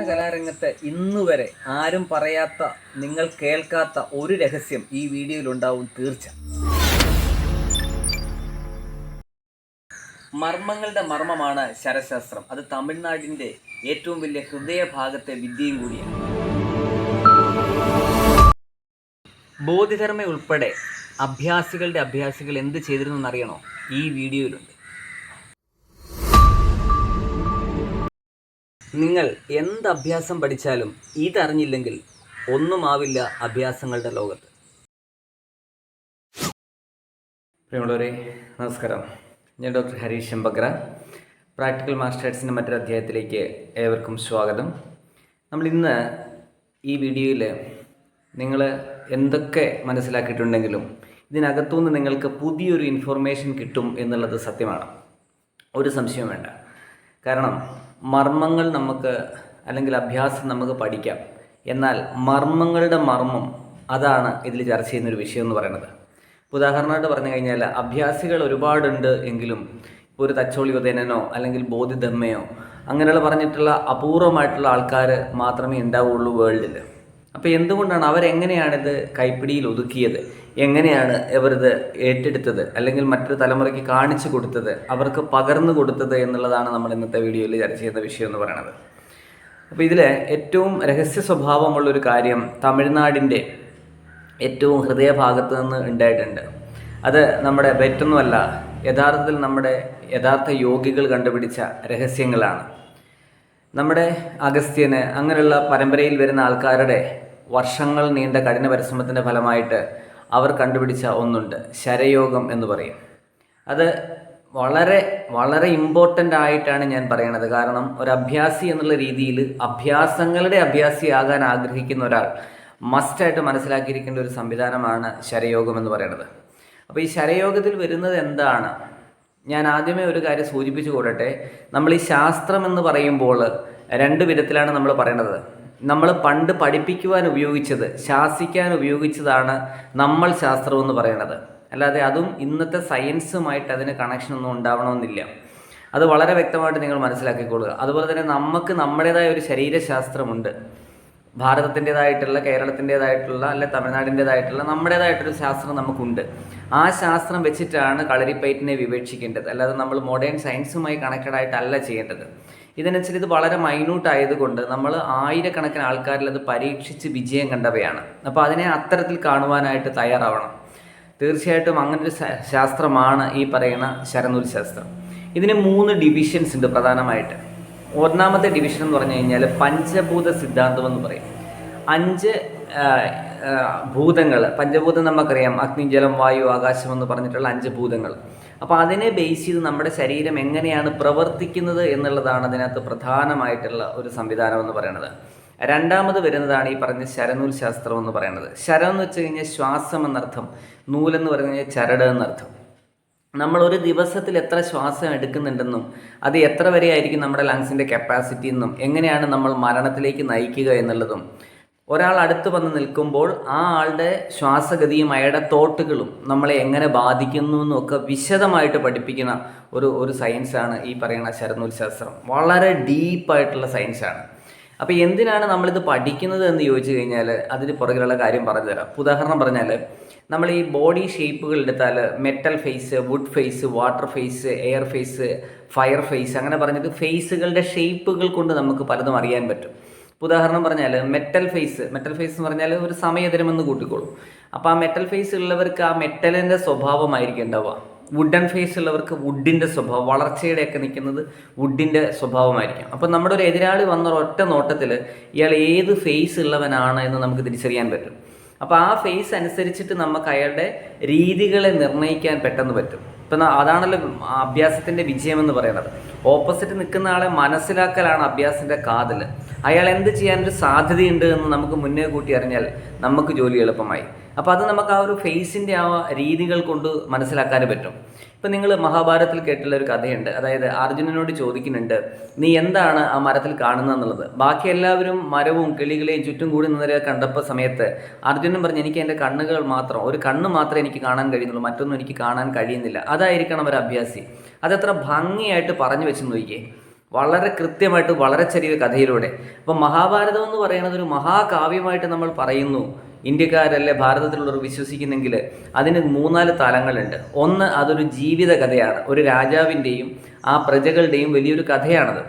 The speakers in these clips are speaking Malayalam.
കലാരംഗത്ത് ഇന്നുവരെ ആരും പറയാത്ത, നിങ്ങൾ കേൾക്കാത്ത ഒരു രഹസ്യം ഈ വീഡിയോയിലുണ്ടാവും തീർച്ച. മർമ്മങ്ങളുടെ മർമ്മമാണ് ശരശാസ്ത്രം. അത് തമിഴ്നാടിൻ്റെ ഏറ്റവും വലിയ ഹൃദയഭാഗത്തെ വിദ്യയും കൂടിയാണ്. ബോധിധർമ്മ ഉൾപ്പെടെ അഭ്യാസികൾ എന്ത് ചെയ്തിരുന്നു എന്നറിയണോ? ഈ വീഡിയോയിലുണ്ട്. നിങ്ങൾ എന്ത് അഭ്യാസം പഠിച്ചാലും ഇതറിഞ്ഞില്ലെങ്കിൽ ഒന്നുമാവില്ല അഭ്യാസങ്ങളുടെ ലോകത്ത്. പ്രിയമുള്ളവരെ, നമസ്കാരം. ഞാൻ ഡോക്ടർ ഹരീഷ് ശമ്പഗ്ര. പ്രാക്ടിക്കൽ മാസ്റ്റേഴ്സിൻ്റെ മറ്റൊരു അധ്യായത്തിലേക്ക് ഏവർക്കും സ്വാഗതം. നമ്മളിന്ന് ഈ വീഡിയോയിൽ നിങ്ങൾ എന്തൊക്കെ മനസ്സിലാക്കിയിട്ടുണ്ടെങ്കിലും ഇതിനകത്തുനിന്ന് നിങ്ങൾക്ക് പുതിയൊരു ഇൻഫർമേഷൻ കിട്ടും എന്നുള്ളത് സത്യമാണ്, ഒരു സംശയവും വേണ്ട. കാരണം മർമ്മങ്ങൾ നമുക്ക്, അല്ലെങ്കിൽ അഭ്യാസം നമുക്ക് പഠിക്കാം, എന്നാൽ മർമ്മങ്ങളുടെ മർമ്മം അതാണ് ഇതിൽ ചർച്ച ചെയ്യുന്നൊരു വിഷയം എന്ന് പറയുന്നത്. ഉദാഹരണമായിട്ട് പറഞ്ഞു കഴിഞ്ഞാൽ അഭ്യാസികൾ ഒരുപാടുണ്ട് എങ്കിലും ഒരു തച്ചോളി ഉദയനനോ അല്ലെങ്കിൽ ബോധിധർമ്മയോ അങ്ങനെയുള്ള പറഞ്ഞിട്ടുള്ള അപൂർവമായിട്ടുള്ള ആൾക്കാർ മാത്രമേ ഉണ്ടാവുള്ളൂ വേൾഡിൽ. അപ്പോൾ എന്തുകൊണ്ടാണ് അവരെങ്ങനെയാണിത് കൈപ്പിടിയിൽ ഒതുക്കിയത്, എങ്ങനെയാണ് ഇവരിത് ഏറ്റെടുത്തത്, അല്ലെങ്കിൽ മറ്റൊരു തലമുറയ്ക്ക് കാണിച്ചു കൊടുത്തത്, അവർക്ക് പകർന്നു കൊടുത്തത് എന്നുള്ളതാണ് നമ്മൾ ഇന്നത്തെ വീഡിയോയിൽ ചർച്ച ചെയ്യുന്ന വിഷയം എന്ന് പറയുന്നത്. അപ്പോൾ ഇതിൽ ഏറ്റവും രഹസ്യ സ്വഭാവമുള്ളൊരു കാര്യം തമിഴ്നാടിൻ്റെ ഏറ്റവും ഹൃദയഭാഗത്ത് നിന്ന് ഉണ്ടായിട്ടുണ്ട്. അത് നമ്മുടെ മറ്റൊന്നുമല്ല, യഥാർത്ഥത്തിൽ നമ്മുടെ യഥാർത്ഥ യോഗികൾ കണ്ടുപിടിച്ച രഹസ്യങ്ങളാണ്. നമ്മുടെ അഗസ്ത്യന് അങ്ങനെയുള്ള പരമ്പരയിൽ വരുന്ന ആൾക്കാരുടെ വർഷങ്ങൾ നീണ്ട കഠിന പരിശ്രമത്തിൻ്റെ ഫലമായിട്ട് അവർ കണ്ടുപിടിച്ച ഒന്നുണ്ട്, ശരയോഗം എന്ന് പറയും. അത് വളരെ വളരെ ഇമ്പോർട്ടൻ്റ് ആയിട്ടാണ് ഞാൻ പറയണത്. കാരണം ഒരു അഭ്യാസി എന്നുള്ള രീതിയിൽ അഭ്യാസങ്ങളുടെ അഭ്യാസിയാകാൻ ആഗ്രഹിക്കുന്ന ഒരാൾ മസ്റ്റായിട്ട് മനസ്സിലാക്കിയിരിക്കേണ്ട ഒരു സംവിധാനമാണ് ശരയോഗം എന്ന് പറയുന്നത്. അപ്പോൾ ഈ ശരയോഗത്തിൽ വരുന്നത് എന്താണ്? ഞാൻ ആദ്യമേ ഒരു കാര്യം സൂചിപ്പിച്ചു കൂടട്ടെ. നമ്മൾ ഈ ശാസ്ത്രം എന്ന് പറയുമ്പോൾ രണ്ട് വിധത്തിലാണ് നമ്മൾ പറയണത്. നമ്മൾ പണ്ട് പഠിപ്പിക്കുവാൻ ഉപയോഗിച്ചത്, ശാസിക്കാൻ ഉപയോഗിച്ചതാണ് നമ്മൾ ശാസ്ത്രം എന്ന് പറയുന്നത്. അല്ലാതെ അതും ഇന്നത്തെ സയൻസുമായിട്ട് അതിന് കണക്ഷനൊന്നും ഉണ്ടാവണമെന്നില്ല. അത് വളരെ വ്യക്തമായിട്ട് നിങ്ങൾ മനസ്സിലാക്കിക്കൊള്ളുക. അതുപോലെ തന്നെ നമുക്ക് നമ്മുടേതായ ഒരു ശരീരശാസ്ത്രമുണ്ട്. ഭാരതത്തിൻ്റേതായിട്ടുള്ള, കേരളത്തിൻ്റേതായിട്ടുള്ള, അല്ലെ തമിഴ്നാടിൻ്റേതായിട്ടുള്ള നമ്മുടേതായിട്ടൊരു ശാസ്ത്രം നമുക്കുണ്ട്. ആ ശാസ്ത്രം വെച്ചിട്ടാണ് കളരിപ്പയറ്റിനെ വിവേക്ഷിക്കേണ്ടത്. അല്ലാതെ നമ്മൾ മോഡേൺ സയൻസുമായി കണക്റ്റഡ് ആയിട്ടല്ല ചെയ്യേണ്ടത്. ഇതിനനുസരിച്ച് ഇത് വളരെ മൈന്യൂട്ട് ആയതുകൊണ്ട് നമ്മൾ ആയിരക്കണക്കിന് ആൾക്കാരിൽ അത് പരീക്ഷിച്ച് വിജയം കണ്ടവയാണ്. അപ്പോൾ അതിനെ അത്തരത്തിൽ കാണുവാനായിട്ട് തയ്യാറാവണം. തീർച്ചയായിട്ടും അങ്ങനൊരു ശാസ്ത്രമാണ് ഈ പറയുന്ന ശരനൂൽ ശാസ്ത്രം. ഇതിന് 3 ഡിവിഷൻസ് ഉണ്ട് പ്രധാനമായിട്ട്. ഒന്നാമത്തെ ഡിവിഷൻ എന്ന് പറഞ്ഞു കഴിഞ്ഞാൽ പഞ്ചഭൂത സിദ്ധാന്തം എന്ന് പറയും. 5 ഭൂതങ്ങൾ, പഞ്ചഭൂതം നമുക്കറിയാം, അഗ്നി, ജലം, വായു, ആകാശം എന്ന് പറഞ്ഞിട്ടുള്ള 5 ഭൂതങ്ങൾ. അപ്പോൾ അതിനെ ബേസ് ചെയ്ത് നമ്മുടെ ശരീരം എങ്ങനെയാണ് പ്രവർത്തിക്കുന്നത് എന്നുള്ളതാണ് അതിനകത്ത് പ്രധാനമായിട്ടുള്ള ഒരു സംവിധാനം എന്ന് പറയുന്നത്. രണ്ടാമത് വരുന്നതാണ് ഈ പറഞ്ഞ ശരനൂൽ ശാസ്ത്രം എന്ന് പറയുന്നത്. ശരം എന്ന് വെച്ച് കഴിഞ്ഞാൽ ശ്വാസം എന്നർത്ഥം, നൂലെന്ന് പറഞ്ഞു കഴിഞ്ഞാൽ ചരട് എന്നർത്ഥം. നമ്മൾ ഒരു ദിവസത്തിൽ എത്ര ശ്വാസം എടുക്കുന്നുണ്ടെന്നും അത് എത്ര വരെ ആയിരിക്കും നമ്മുടെ ലങ്സിൻ്റെ കപ്പാസിറ്റി എന്നും എങ്ങനെയാണ് നമ്മൾ മരണത്തിലേക്ക് നയിക്കുക എന്നുള്ളതും, ഒരാൾ അടുത്ത് വന്ന് നിൽക്കുമ്പോൾ ആ ആളുടെ ശ്വാസഗതിയും അയാളുടെ തോട്ടുകളും നമ്മളെ എങ്ങനെ ബാധിക്കുന്നു എന്നൊക്കെ വിശദമായിട്ട് പഠിപ്പിക്കുന്ന ഒരു സയൻസാണ് ഈ പറയുന്ന ശരനൂൽ ശാസ്ത്രം. വളരെ ഡീപ്പായിട്ടുള്ള സയൻസാണ്. അപ്പോൾ എന്തിനാണ് നമ്മളിത് പഠിക്കുന്നത് എന്ന് ചോദിച്ചു കഴിഞ്ഞാൽ അതിന് പുറകിലുള്ള കാര്യം പറഞ്ഞു തരാം. ഉദാഹരണം പറഞ്ഞാൽ, നമ്മൾ ഈ ബോഡി ഷേപ്പുകൾ എടുത്താൽ metal face, wood face, water face, air face, fire face, അങ്ങനെ പറഞ്ഞിട്ട് ഫേസുകളുടെ ഷേപ്പുകൾ കൊണ്ട് നമുക്ക് പലതും അറിയാൻ പറ്റും. ഉദാഹരണം പറഞ്ഞാൽ മെറ്റൽ ഫേസ് എന്ന് പറഞ്ഞാൽ ഒരു സമയതരമെന്ന് കൂട്ടിക്കോളൂ. അപ്പോൾ ആ മെറ്റൽ ഫേസ് ഉള്ളവർക്ക് ആ മെറ്റലിൻ്റെ സ്വഭാവമായിരിക്കും ഉണ്ടാവുക. വുഡൻ ഫേസ് ഉള്ളവർക്ക് വുഡിൻ്റെ സ്വഭാവം, വളർച്ചയുടെയൊക്കെ നിൽക്കുന്നത് വുഡിൻ്റെ സ്വഭാവമായിരിക്കും. അപ്പോൾ നമ്മുടെ ഒരു എതിരാളി വന്ന ഒറ്റ നോട്ടത്തിൽ ഇയാൾ ഏത് ഫേസ് ഉള്ളവനാണ് എന്ന് നമുക്ക് തിരിച്ചറിയാൻ പറ്റും. അപ്പോൾ ആ ഫേസ് അനുസരിച്ചിട്ട് നമുക്ക് അയാളുടെ രീതികളെ നിർണ്ണയിക്കാൻ പെട്ടെന്ന് പറ്റും. ഇപ്പം അതാണല്ലോ അഭ്യാസത്തിൻ്റെ വിജയം എന്ന് പറയുന്നത്. ഓപ്പോസിറ്റ് നിൽക്കുന്ന ആളെ മനസ്സിലാക്കലാണ് അഭ്യാസത്തിൻ്റെ കാതൽ. അയാൾ എന്ത് ചെയ്യാനൊരു സാധ്യതയുണ്ട് എന്ന് നമുക്ക് മുന്നേ കൂട്ടി അറിഞ്ഞാൽ നമുക്ക് ജോലി എളുപ്പമായി. അപ്പോൾ അത് നമുക്ക് ആ ഒരു ഫേസിൻ്റെ ആ രീതികൾ കൊണ്ട് മനസ്സിലാക്കാൻ പറ്റും. ഇപ്പം നിങ്ങൾ മഹാഭാരതത്തിൽ കേട്ടുള്ള ഒരു കഥയുണ്ട്. അതായത് അർജുനനോട് ചോദിക്കുന്നുണ്ട്, നീ എന്താണ് ആ മരത്തിൽ കാണുന്നത് എന്നുള്ളത്. ബാക്കി എല്ലാവരും മരവും കിളികളെയും ചുറ്റും കൂടി നിന്നവരെ കണ്ടപ്പോൾ സമയത്ത് അർജുനൻ പറഞ്ഞു, എനിക്ക് എൻ്റെ കണ്ണുകൾ മാത്രം, ഒരു കണ്ണ് മാത്രമേ എനിക്ക് കാണാൻ കഴിയുന്നുള്ളൂ, മറ്റൊന്നും എനിക്ക് കാണാൻ കഴിയുന്നില്ല. അതായിരിക്കണം ഒരു അഭ്യാസി. അതെത്ര ഭംഗിയായിട്ട് പറഞ്ഞു വെച്ച് നോക്കിയേ. വളരെ കൃത്യമായിട്ട് വളരെ ചെറിയ കഥയിലൂടെ. അപ്പം മഹാഭാരതം എന്ന് പറയുന്നത് ഒരു മഹാകാവ്യമായിട്ട് നമ്മൾ പറയുന്നു. ഇന്ത്യക്കാരല്ലേ ഭാരതത്തിലുള്ളവർ വിശ്വസിക്കുന്നെങ്കിൽ അതിന് 3-4 തലങ്ങളുണ്ട്. ഒന്ന്, അതൊരു ജീവിത കഥയാണ്. ഒരു രാജാവിൻ്റെയും ആ പ്രജകളുടെയും വലിയൊരു കഥയാണത്.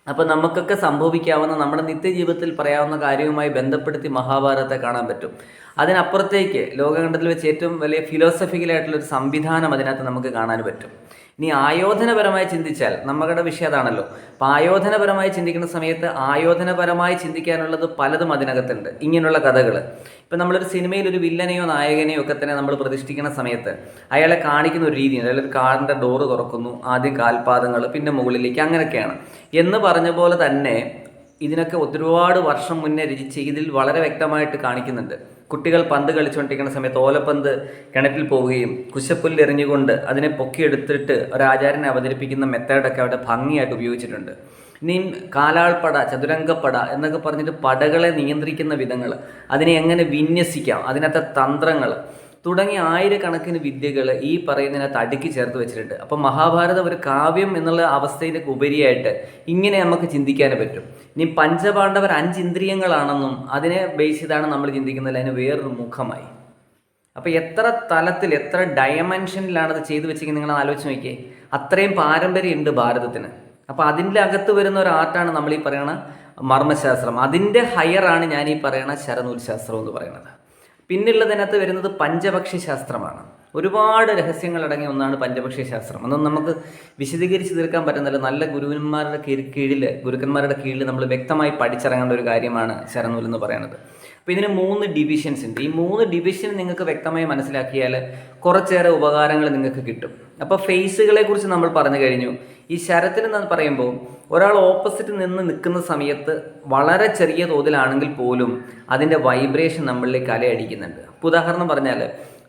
അപ്പോൾ നമുക്കൊക്കെ സംഭവിക്കാവുന്ന നമ്മുടെ നിത്യജീവിതത്തിൽ പറയാവുന്ന കാര്യവുമായി ബന്ധപ്പെടുത്തി മഹാഭാരതത്തെ കാണാൻ പറ്റും. അതിനപ്പുറത്തേക്ക് ലോകഖണ്ഡത്തിൽ വെച്ച് ഏറ്റവും വലിയ ഫിലോസഫിക്കലായിട്ടുള്ളൊരു സംവിധാനം അതിനകത്ത് നമുക്ക് കാണാൻ പറ്റും. ഇനി ആയോധനപരമായി ചിന്തിച്ചാൽ, നമ്മുടെ വിഷയം അതാണല്ലോ. അപ്പോൾ ആയോധനപരമായി ചിന്തിക്കുന്ന സമയത്ത് ആയോധനപരമായി ചിന്തിക്കാനുള്ളത് പലതും അതിനകത്തുണ്ട്. ഇങ്ങനെയുള്ള കഥകൾ ഇപ്പം നമ്മളൊരു സിനിമയിൽ ഒരു വില്ലനെയോ നായകനെയോ ഒക്കെ തന്നെ നമ്മൾ പ്രതിഷ്ഠിക്കുന്ന സമയത്ത് അയാളെ കാണിക്കുന്ന ഒരു രീതിയുണ്ട്. അയാളൊരു കാറിൻ്റെ ഡോറ് തുറക്കുന്നു, ആദ്യം കാൽപാദങ്ങൾ, പിന്നെ മുകളിലേക്ക്, അങ്ങനെയൊക്കെയാണ് എന്ന് പറഞ്ഞ പോലെ തന്നെ ഇതിനൊക്കെ ഒരുപാട് വർഷം മുന്നേ രചിച്ച് ഇതിൽ വളരെ വ്യക്തമായിട്ട് കാണിക്കുന്നുണ്ട്. കുട്ടികൾ പന്ത് കളിച്ചുകൊണ്ടിരിക്കുന്ന സമയത്ത് ഓലപ്പന്ത് കിണറ്റിൽ പോവുകയും കുശപ്പുല്ല് എറിഞ്ഞുകൊണ്ട് അതിനെ പൊക്കിയെടുത്തിട്ട് ഒരാചാര്യനെ അവതരിപ്പിക്കുന്ന മെത്തേഡൊക്കെ അവിടെ ഭംഗിയായിട്ട് ഉപയോഗിച്ചിട്ടുണ്ട്. ഇനിയും കാലാൾപ്പട, ചതുരംഗപ്പട എന്നൊക്കെ പറഞ്ഞിട്ട് പടകളെ നിയന്ത്രിക്കുന്ന വിധങ്ങൾ, അതിനെ എങ്ങനെ വിന്യസിക്കാം, അതിനകത്തെ തന്ത്രങ്ങൾ തുടങ്ങിയ ആയിരക്കണക്കിന് വിദ്യകൾ ഈ പറയുന്നതിനകത്ത് അടുക്കി ചേർത്ത് വെച്ചിട്ടുണ്ട്. അപ്പം മഹാഭാരതം ഒരു കാവ്യം എന്നുള്ള അവസ്ഥയിലേക്ക് ഉപരിയായിട്ട് ഇങ്ങനെ നമുക്ക് ചിന്തിക്കാനേ പറ്റും. ഇനി പഞ്ചപാണ്ഡവർ 5 ഇന്ദ്രിയങ്ങളാണെന്നും അതിനെ ബേസ് ചെയ്താണ് നമ്മൾ ചിന്തിക്കുന്നത്, അതിന് വേറൊരു മുഖമായി. അപ്പോൾ എത്ര തലത്തിൽ എത്ര ഡയമെൻഷനിലാണത് ചെയ്തു വെച്ചിരിക്കുന്നത് നിങ്ങൾ ആലോചിച്ച് നോക്കിയേ. അത്രയും പാരമ്പര്യമുണ്ട് ഭാരതത്തിന്. അപ്പോൾ അതിൻ്റെ അകത്ത് വരുന്ന ഒരു ആർട്ടാണ് നമ്മൾ ഈ പറയുന്ന മർമ്മശാസ്ത്രം. അതിൻ്റെ ഹയറാണ് ഞാൻ ഈ പറയുന്ന ശരനൂൽ ശാസ്ത്രം എന്ന് പറയുന്നത്. പിന്നുള്ളതിനകത്ത് വരുന്നത് പഞ്ചപക്ഷി ശാസ്ത്രമാണ്. ഒരുപാട് രഹസ്യങ്ങൾ അടങ്ങിയ ഒന്നാണ് പഞ്ചപക്ഷി ശാസ്ത്രം. അതൊന്നും നമുക്ക് വിശദീകരിച്ച് തീർക്കാൻ പറ്റുന്നില്ല. നല്ല ഗുരുക്കന്മാരുടെ കീഴിൽ നമ്മൾ വ്യക്തമായി പഠിച്ചിറങ്ങേണ്ട ഒരു കാര്യമാണ് ശരനൂൽ എന്ന് പറയുന്നത്. അപ്പോൾ ഇതിന് 3 ഡിവിഷൻസ് ഉണ്ട്. ഈ 3 ഡിവിഷൻ നിങ്ങൾക്ക് വ്യക്തമായി മനസ്സിലാക്കിയാൽ കുറച്ചേറെ ഉപകാരങ്ങൾ നിങ്ങൾക്ക് കിട്ടും. അപ്പോൾ ഫേസുകളെ കുറിച്ച് നമ്മൾ പറഞ്ഞു കഴിഞ്ഞു. ഈ ശരത്തിൽ എന്ന് പറയുമ്പോൾ ഒരാൾ ഓപ്പോസിറ്റ് നിന്ന് നിൽക്കുന്ന സമയത്ത് വളരെ ചെറിയ തോതിലാണെങ്കിൽ പോലും അതിൻ്റെ വൈബ്രേഷൻ നമ്മളിലേക്ക് അലയടിക്കുന്നുണ്ട്. ഇപ്പോൾ ഉദാഹരണം പറഞ്ഞാൽ,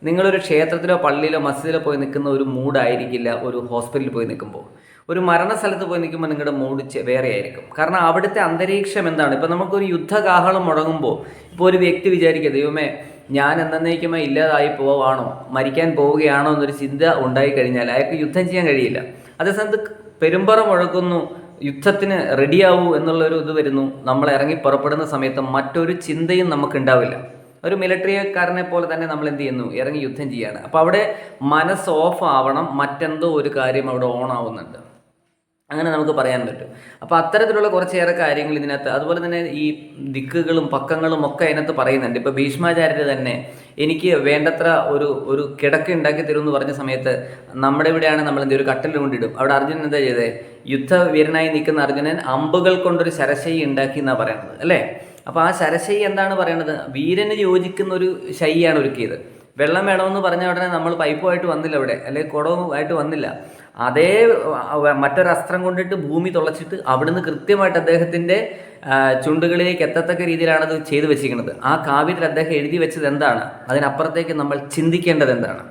നിങ്ങളൊരു ക്ഷേത്രത്തിലോ പള്ളിയിലോ മസ്ജിദിലോ പോയി നിൽക്കുന്ന ഒരു മൂഡായിരിക്കില്ല ഒരു ഹോസ്പിറ്റലിൽ പോയി നിൽക്കുമ്പോൾ. ഒരു മരണസ്ഥലത്ത് പോയി നിൽക്കുമ്പോൾ നിങ്ങളുടെ മൂഡ് വേറെ ആയിരിക്കും. കാരണം അവിടുത്തെ അന്തരീക്ഷം എന്താണ്. ഇപ്പോൾ നമുക്കൊരു യുദ്ധകാഹളം മുടങ്ങുമ്പോൾ ഇപ്പോൾ ഒരു വ്യക്തി വിചാരിക്കുക, ദൈവമേ ഞാൻ എന്നേക്കുമായി ഇല്ലാതായി പോവാണോ, മരിക്കാൻ പോവുകയാണോ എന്നൊരു ചിന്ത ഉണ്ടായിക്കഴിഞ്ഞാൽ അയാൾക്ക് യുദ്ധം ചെയ്യാൻ കഴിയില്ല. അതേസമയത്ത് പെരുമ്പറ മുഴക്കുന്നു, യുദ്ധത്തിന് റെഡിയാവൂ എന്നുള്ളൊരു ഇത് വരുന്നു, നമ്മൾ ഇറങ്ങി പുറപ്പെടുന്ന സമയത്ത് മറ്റൊരു ചിന്തയും നമുക്കുണ്ടാവില്ല. ഒരു മിലിറ്ററിക്കാരനെ പോലെ തന്നെ നമ്മൾ എന്ത് ചെയ്യുന്നു, ഇറങ്ങി യുദ്ധം ചെയ്യാണ്. അപ്പോൾ അവിടെ മനസ്സ് ഓഫ് ആവണം, മറ്റെന്തോ ഒരു കാര്യം അവിടെ ഓൺ ആവുന്നുണ്ട്, അങ്ങനെ നമുക്ക് പറയാൻ പറ്റും. അപ്പോൾ അത്തരത്തിലുള്ള കുറച്ചേറെ കാര്യങ്ങൾ ഇതിനകത്ത്, അതുപോലെ തന്നെ ഈ ദിക്കുകളും പക്കങ്ങളും ഒക്കെ അതിനകത്ത് പറയുന്നുണ്ട്. ഇപ്പോൾ ഭീഷ്മാചാര്യർ തന്നെ എനിക്ക് വേണ്ടത്ര ഒരു കിടക്ക ഉണ്ടാക്കി തരുമെന്ന് പറഞ്ഞ സമയത്ത് നമ്മുടെ ഇവിടെയാണ് നമ്മൾ എന്ത് ഒരു കട്ടിൽ കൊണ്ടിടും. അവിടെ അർജുനൻ എന്താ ചെയ്തത്, യുദ്ധവീരനായി നിൽക്കുന്ന അർജുനൻ അമ്പുകൾ കൊണ്ടൊരു ശരശൈ ഉണ്ടാക്കി എന്നാണ് പറയുന്നത് അല്ലേ. അപ്പോൾ ആ ശരശൈ എന്താണ് പറയുന്നത്, വീരന് യോജിക്കുന്ന ഒരു ശൈയാണ് ഒരുക്കിയത്. വെള്ളം വേണമെന്ന് പറഞ്ഞ ഉടനെ നമ്മൾ പൈപ്പുമായിട്ട് വന്നില്ല ഇവിടെ, അല്ലെങ്കിൽ കുടവുമായിട്ട് വന്നില്ല. അതേ മറ്റൊരസ്ത്രം കൊണ്ടിട്ട് ഭൂമി തുളച്ചിട്ട് അവിടുന്ന് കൃത്യമായിട്ട് അദ്ദേഹത്തിൻ്റെ ചുണ്ടുകളിലേക്ക് എത്തത്തക്ക രീതിയിലാണത് ചെയ്തു വെച്ചിരിക്കുന്നത്. ആ കാവ്യത്തിൽ അദ്ദേഹം എഴുതി വെച്ചത് എന്താണ്, അതിനപ്പുറത്തേക്ക് നമ്മൾ ചിന്തിക്കേണ്ടത് എന്താണ്.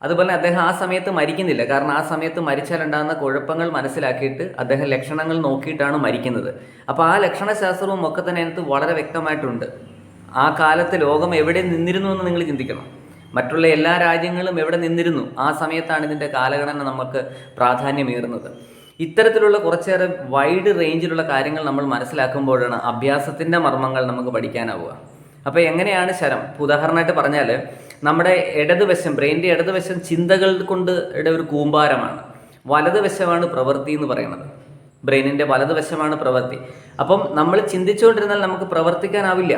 അതുപോലെ അദ്ദേഹം ആ സമയത്ത് മരിക്കുന്നില്ല. കാരണം ആ സമയത്ത് മരിച്ചാലുണ്ടാകുന്ന കുഴപ്പങ്ങൾ മനസ്സിലാക്കിയിട്ട് അദ്ദേഹം ലക്ഷണങ്ങൾ നോക്കിയിട്ടാണ് മരിക്കുന്നത്. അപ്പോൾ ആ ലക്ഷണശാസ്ത്രവും ഒക്കെ തന്നെ അതിനകത്ത് വളരെ വ്യക്തമായിട്ടുണ്ട്. ആ കാലത്ത് ലോകം എവിടെ നിന്നിരുന്നു എന്ന് നിങ്ങൾ ചിന്തിക്കണം. മറ്റുള്ള എല്ലാ രാജ്യങ്ങളും എവിടെ നിന്നിരുന്നു, ആ സമയത്താണ് ഇതിൻ്റെ കാലഗണന നമുക്ക് പ്രാധാന്യമേറുന്നത്. ഇത്തരത്തിലുള്ള കുറച്ചേറെ വൈഡ് റേഞ്ചിലുള്ള കാര്യങ്ങൾ നമ്മൾ മനസ്സിലാക്കുമ്പോഴാണ് അഭ്യാസത്തിൻ്റെ മർമ്മങ്ങൾ നമുക്ക് പഠിക്കാനാവുക. അപ്പോൾ എങ്ങനെയാണ് ശരം, ഉദാഹരണമായിട്ട് പറഞ്ഞാൽ നമ്മുടെ ഇടതുവശം, ബ്രെയിൻ്റെ ഇടതുവശം ചിന്തകൾ കൊണ്ട് ഒരു കൂമ്പാരമാണ്, വലതുവശമാണ് പ്രവൃത്തി എന്ന് പറയുന്നത്. ബ്രെയിനിൻ്റെ വലതുവശമാണ് പ്രവൃത്തി. അപ്പം നമ്മൾ ചിന്തിച്ചുകൊണ്ടിരുന്നാൽ നമുക്ക് പ്രവർത്തിക്കാനാവില്ല.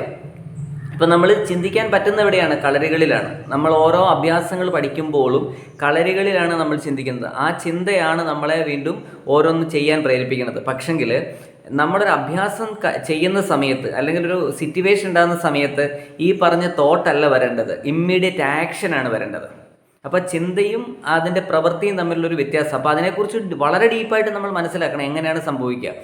ഇപ്പം നമ്മൾ ചിന്തിക്കാൻ പറ്റുന്ന എവിടെയാണ്, കളരികളിലാണ്. നമ്മൾ ഓരോ അഭ്യാസങ്ങൾ പഠിക്കുമ്പോഴും കളരികളിലാണ് നമ്മൾ ചിന്തിക്കുന്നത്. ആ ചിന്തയാണ് നമ്മളെ വീണ്ടും ഓരോന്ന് ചെയ്യാൻ പ്രേരിപ്പിക്കുന്നത്. പക്ഷെങ്കിൽ നമ്മളൊരു അഭ്യാസം ചെയ്യുന്ന സമയത്ത് അല്ലെങ്കിൽ ഒരു സിറ്റുവേഷൻ ഉണ്ടാകുന്ന സമയത്ത് ഈ പറഞ്ഞ തോട്ടല്ല വരേണ്ടത്, ഇമ്മീഡിയറ്റ് ആക്ഷനാണ് വരേണ്ടത്. അപ്പോൾ ചിന്തയും അതിൻ്റെ പ്രവൃത്തിയും തമ്മിലുള്ളൊരു വ്യത്യാസം. അപ്പോൾ അതിനെക്കുറിച്ച് വളരെ ഡീപ്പായിട്ട് നമ്മൾ മനസ്സിലാക്കണം എങ്ങനെയാണ് സംഭവിക്കുക.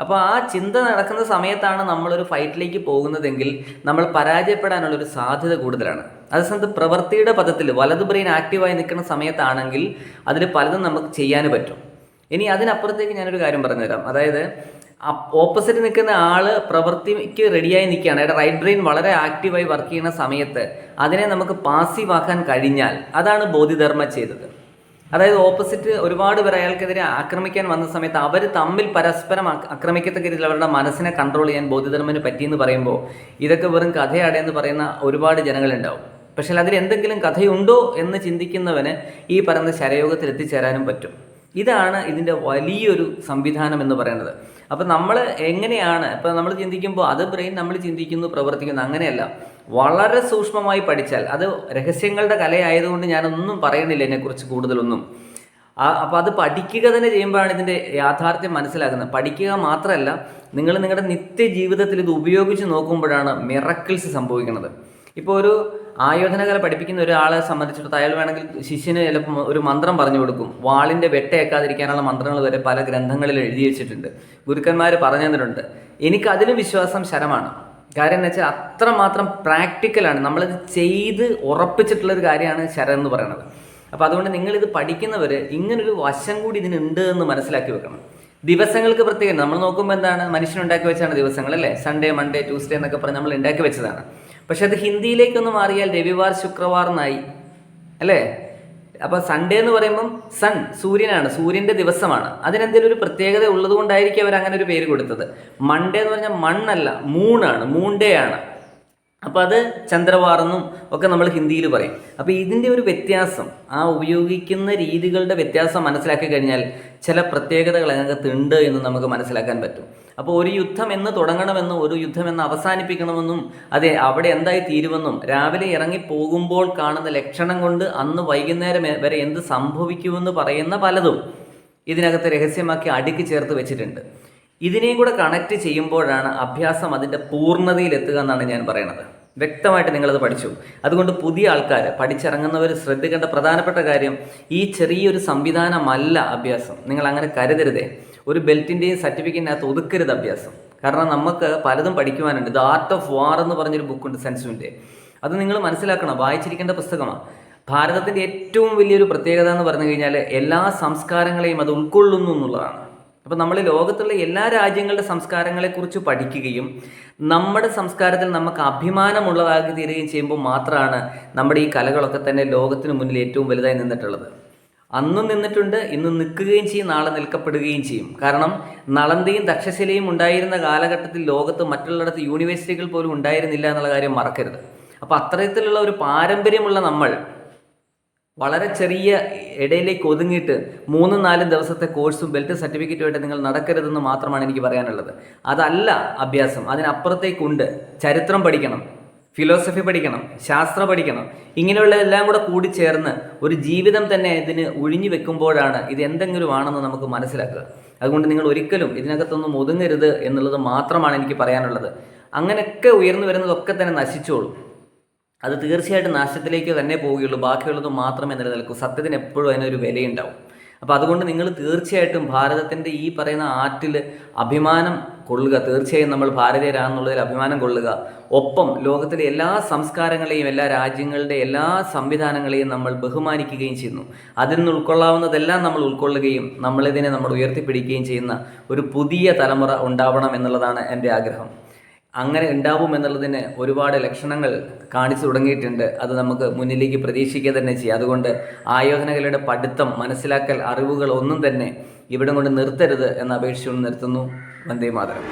അപ്പോൾ ആ ചിന്ത നടക്കുന്ന സമയത്താണ് നമ്മളൊരു ഫൈറ്റിലേക്ക് പോകുന്നതെങ്കിൽ നമ്മൾ പരാജയപ്പെടാനുള്ളൊരു സാധ്യത കൂടുതലാണ്. അതേസമയത്ത് പ്രവൃത്തിയുടെ പദത്തിൽ വലത് ബ്രെയിൻ ആക്റ്റീവായി നിൽക്കുന്ന സമയത്താണെങ്കിൽ അതിൽ പലതും നമുക്ക് ചെയ്യാൻ പറ്റും. ഇനി അതിനപ്പുറത്തേക്ക് ഞാനൊരു കാര്യം പറഞ്ഞുതരാം. അതായത് ഓപ്പോസിറ്റ് നിൽക്കുന്ന ആൾ പ്രവൃത്തിക്ക് റെഡിയായി നിൽക്കുകയാണ്, അയാളുടെ റൈറ്റ് ബ്രെയിൻ വളരെ ആക്റ്റീവായി വർക്ക് ചെയ്യുന്ന സമയത്ത് അതിനെ നമുക്ക് പാസീവ് ആക്കാൻ കഴിഞ്ഞാൽ അതാണ് ബോധിധർമ്മ ചെയ്തത്. അതായത് ഓപ്പോസിറ്റ് ഒരുപാട് പേർ അയാൾക്കെതിരെ ആക്രമിക്കാൻ വന്ന സമയത്ത് അവർ തമ്മിൽ പരസ്പരം ആക്രമിക്കത്തക്ക രീതിയിൽ അവരുടെ മനസ്സിനെ കൺട്രോൾ ചെയ്യാൻ ബോധിധർമ്മന് പറ്റിയെന്ന് പറയുമ്പോൾ ഇതൊക്കെ വെറും കഥയാടെ എന്ന് പറയുന്ന ഒരുപാട് ജനങ്ങളുണ്ടാവും. പക്ഷേ അതിൽ എന്തെങ്കിലും കഥയുണ്ടോ എന്ന് ചിന്തിക്കുന്നവന് ഈ പറയുന്ന ശരയോഗത്തിൽ എത്തിച്ചേരാനും പറ്റും. ഇതാണ് ഇതിൻ്റെ വലിയൊരു സംവിധാനം എന്ന് പറയുന്നത്. അപ്പം നമ്മൾ എങ്ങനെയാണ് ഇപ്പം നമ്മൾ ചിന്തിക്കുമ്പോൾ അത് ബ്രെയിൻ നമ്മൾ ചിന്തിക്കുന്നു പ്രവർത്തിക്കുന്നു, അങ്ങനെയല്ല. വളരെ സൂക്ഷ്മമായി പഠിച്ചാൽ, അത് രഹസ്യങ്ങളുടെ കലയായതുകൊണ്ട് ഞാനൊന്നും പറയുന്നില്ല ഇതിനെക്കുറിച്ച് കൂടുതലൊന്നും. അപ്പോൾ അത് പഠിക്കുക തന്നെ ചെയ്യുമ്പോഴാണ് ഇതിൻ്റെ യാഥാർത്ഥ്യം മനസ്സിലാക്കുന്നത്. പഠിക്കുക മാത്രമല്ല, നിങ്ങൾ നിങ്ങളുടെ നിത്യജീവിതത്തിൽ ഇത് ഉപയോഗിച്ച് നോക്കുമ്പോഴാണ് മിറക്കിൾസ് സംഭവിക്കുന്നത്. ഇപ്പോൾ ഒരു ആയോധനകല പഠിപ്പിക്കുന്ന ഒരാളെ സംബന്ധിച്ചിടത്തോളം അയാൾ വേണമെങ്കിൽ ശിഷ്യന് ചിലപ്പോൾ ഒരു മന്ത്രം പറഞ്ഞു കൊടുക്കും. വാളിൻ്റെ വെട്ടയേക്കാതിരിക്കാനുള്ള മന്ത്രങ്ങൾ വരെ പല ഗ്രന്ഥങ്ങളിൽ എഴുതി വെച്ചിട്ടുണ്ട്, ഗുരുക്കന്മാർ പറഞ്ഞു തന്നിട്ടുണ്ട്. എനിക്കതിലും വിശ്വാസം ശരമാണ്. കാര്യം എന്ന് വെച്ചാൽ അത്രമാത്രം പ്രാക്ടിക്കലാണ്, നമ്മളത് ചെയ്ത് ഉറപ്പിച്ചിട്ടുള്ളൊരു കാര്യമാണ് ശരം എന്ന് പറയുന്നത്. അപ്പോൾ അതുകൊണ്ട് നിങ്ങളിത് പഠിക്കുന്നവർ ഇങ്ങനൊരു വശം കൂടി ഇതിനുണ്ട് എന്ന് മനസ്സിലാക്കി വെക്കണം. ദിവസങ്ങൾക്ക് പ്രത്യേകം നമ്മൾ നോക്കുമ്പോൾ എന്താണ്, മനുഷ്യനുണ്ടാക്കി വെച്ചാണ് ദിവസങ്ങൾ, അല്ലേ? സൺഡേ, മൺഡേ, ട്യൂസ്ഡേ എന്നൊക്കെ പറഞ്ഞ് നമ്മൾ ഉണ്ടാക്കി വെച്ചതാണ്. പക്ഷെ അത് ഹിന്ദിയിലേക്കൊന്ന് മാറിയാൽ രവിവാർ, ശുക്രവാർ എന്നായി, അല്ലേ? അപ്പോൾ സൺഡേ എന്ന് പറയുമ്പം സൺ, സൂര്യനാണ്, സൂര്യൻ്റെ ദിവസമാണ്. അതിനെന്തെങ്കിലും ഒരു പ്രത്യേകത ഉള്ളത് കൊണ്ടായിരിക്കും അവർ അങ്ങനെ ഒരു പേര് കൊടുത്തത്. മൺഡേ എന്ന് പറഞ്ഞാൽ മണ്ണല്ല, മൂണാണ്, മൂൺ ഡേ ആണ്. അപ്പോൾ അത് ചന്ദ്രവാറെന്നും ഒക്കെ നമ്മൾ ഹിന്ദിയിൽ പറയും. അപ്പോൾ ഇതിൻ്റെ ഒരു വ്യത്യാസം, ആ ഉപയോഗിക്കുന്ന രീതികളുടെ വ്യത്യാസം മനസ്സിലാക്കി കഴിഞ്ഞാൽ ചില പ്രത്യേകതകൾ അതിനകത്ത് ഉണ്ട് എന്ന് നമുക്ക് മനസ്സിലാക്കാൻ പറ്റും. അപ്പോൾ ഒരു യുദ്ധം എന്ന് തുടങ്ങണമെന്നും ഒരു യുദ്ധം എന്ന് അവസാനിപ്പിക്കണമെന്നും അതെ അവിടെ എന്തായി തീരുമെന്നും രാവിലെ ഇറങ്ങി പോകുമ്പോൾ കാണുന്ന ലക്ഷണം കൊണ്ട് അന്ന് വൈകുന്നേരം വരെ എന്ത് സംഭവിക്കുമെന്ന് പറയുന്ന പലതും ഇതിനകത്ത് രഹസ്യമാക്കി അടുക്കി ചേർത്ത് വെച്ചിട്ടുണ്ട്. ഇതിനെയും കൂടെ കണക്ട് ചെയ്യുമ്പോഴാണ് അഭ്യാസം അതിൻ്റെ പൂർണ്ണതയിലെത്തുക എന്നാണ് ഞാൻ പറയുന്നത്. വ്യക്തമായിട്ട് നിങ്ങളത് പഠിച്ചു. അതുകൊണ്ട് പുതിയ ആൾക്കാർ പഠിച്ചിറങ്ങുന്നവർ ശ്രദ്ധിക്കേണ്ട പ്രധാനപ്പെട്ട കാര്യം, ഈ ചെറിയൊരു സംവിധാനമല്ല അഭ്യാസം. നിങ്ങൾ അങ്ങനെ കരുതരുതേ. ഒരു ബെൽറ്റിൻ്റെയും സർട്ടിഫിക്കറ്റിനകത്ത് ഒതുക്കരുത് അഭ്യാസം. കാരണം നമുക്ക് പലതും പഠിക്കുവാനുണ്ട്. ദ ആർട്ട് ഓഫ് വാർ എന്ന് പറഞ്ഞൊരു ബുക്കുണ്ട് സെൻസുവിൻ്റെ. അത് നിങ്ങൾ മനസ്സിലാക്കണം, വായിച്ചിരിക്കേണ്ട പുസ്തകമാണ്. ഭാരതത്തിൻ്റെ ഏറ്റവും വലിയൊരു പ്രത്യേകത എന്ന് പറഞ്ഞു കഴിഞ്ഞാൽ എല്ലാ സംസ്കാരങ്ങളെയും അത് ഉൾക്കൊള്ളുന്നു എന്നുള്ളതാണ്. അപ്പോൾ നമ്മൾ ലോകത്തുള്ള എല്ലാ രാജ്യങ്ങളുടെ സംസ്കാരങ്ങളെക്കുറിച്ച് പഠിക്കുകയും നമ്മുടെ സംസ്കാരത്തിൽ നമുക്ക് അഭിമാനമുള്ളതാക്കി തീരുകയും ചെയ്യുമ്പോൾ മാത്രമാണ് നമ്മുടെ ഈ കലകളൊക്കെ തന്നെ ലോകത്തിന് മുന്നിൽ ഏറ്റവും വലുതായി നിന്നിട്ടുള്ളത്. അന്നും നിന്നിട്ടുണ്ട്, ഇന്ന് നിൽക്കുകയും ചെയ്യും, നാളെ നിൽക്കപ്പെടുകയും ചെയ്യും. കാരണം നളന്ദയും തക്ഷശിലയും ഉണ്ടായിരുന്ന കാലഘട്ടത്തിൽ ലോകത്ത് മറ്റുള്ളിടത്ത് യൂണിവേഴ്സിറ്റികൾ പോലും ഉണ്ടായിരുന്നില്ല എന്നുള്ള കാര്യം മറക്കരുത്. അപ്പോൾ അത്തരത്തിലുള്ള ഒരു പാരമ്പര്യമുള്ള നമ്മൾ വളരെ ചെറിയ ഇടയിലേക്ക് ഒതുങ്ങിയിട്ട് 3-4 ദിവസത്തെ കോഴ്സും ബെൽറ്റ് സർട്ടിഫിക്കറ്റുമായിട്ട് നിങ്ങൾ നടക്കരുതെന്ന് മാത്രമാണ് എനിക്ക് പറയാനുള്ളത്. അതല്ല അഭ്യാസം, അതിനപ്പുറത്തേക്കുണ്ട്. ചരിത്രം പഠിക്കണം, ഫിലോസഫി പഠിക്കണം, ശാസ്ത്രം പഠിക്കണം. ഇങ്ങനെയുള്ളതെല്ലാം കൂടെ കൂടി ചേർന്ന് ഒരു ജീവിതം തന്നെ ഇതിന് ഒഴിഞ്ഞു വെക്കുമ്പോഴാണ് ഇത് എന്തെങ്കിലും ആണെന്ന് നമുക്ക് മനസ്സിലാക്കുക. അതുകൊണ്ട് നിങ്ങൾ ഒരിക്കലും ഇതിനകത്തൊന്നും ഒതുങ്ങരുത് എന്നുള്ളത് മാത്രമാണ് എനിക്ക് പറയാനുള്ളത്. അങ്ങനെയൊക്കെ ഉയർന്നു വരുന്നതൊക്കെ തന്നെ നശിച്ചോളും. അത് തീർച്ചയായിട്ടും നാശത്തിലേക്ക് തന്നെ പോവുകയുള്ളൂ. ബാക്കിയുള്ളത് മാത്രമേ നിലനിൽക്കൂ. സത്യത്തിന് എപ്പോഴും അതിനൊരു വിലയുണ്ടാവും. അപ്പോൾ അതുകൊണ്ട് നിങ്ങൾ തീർച്ചയായിട്ടും ഭാരതത്തിൻ്റെ ഈ പറയുന്ന ആർട്ടിൽ അഭിമാനം കൊള്ളുക. തീർച്ചയായും നമ്മൾ ഭാരതീയരാണെന്നുള്ളതിൽ അഭിമാനം കൊള്ളുക. ഒപ്പം ലോകത്തിലെ എല്ലാ സംസ്കാരങ്ങളെയും എല്ലാ രാജ്യങ്ങളുടെ എല്ലാ സംവിധാനങ്ങളെയും നമ്മൾ ബഹുമാനിക്കുകയും ചെയ്യുന്നു. അതിൽ നിന്ന് ഉൾക്കൊള്ളാവുന്നതെല്ലാം നമ്മൾ ഉൾക്കൊള്ളുകയും നമ്മളിതിനെ നമ്മൾ ഉയർത്തിപ്പിടിക്കുകയും ചെയ്യുന്ന ഒരു പുതിയ തലമുറ ഉണ്ടാവണം എന്നുള്ളതാണ് എൻ്റെ ആഗ്രഹം. അങ്ങനെ ഉണ്ടാവും എന്നുള്ളതിന് ഒരുപാട് ലക്ഷണങ്ങൾ കാണിച്ചു തുടങ്ങിയിട്ടുണ്ട്. അത് നമുക്ക് മുന്നിലേക്ക് പ്രതീക്ഷിക്കുക തന്നെ ചെയ്യാം. അതുകൊണ്ട് ആയോധനകലയുടെ പഠിത്തം, മനസ്സിലാക്കൽ, അറിവുകൾ ഒന്നും തന്നെ ഇവിടം കൊണ്ട് നിർത്തരുത് എന്ന അപേക്ഷയോട് നിർത്തുന്നു. വന്ദേ മാതരം.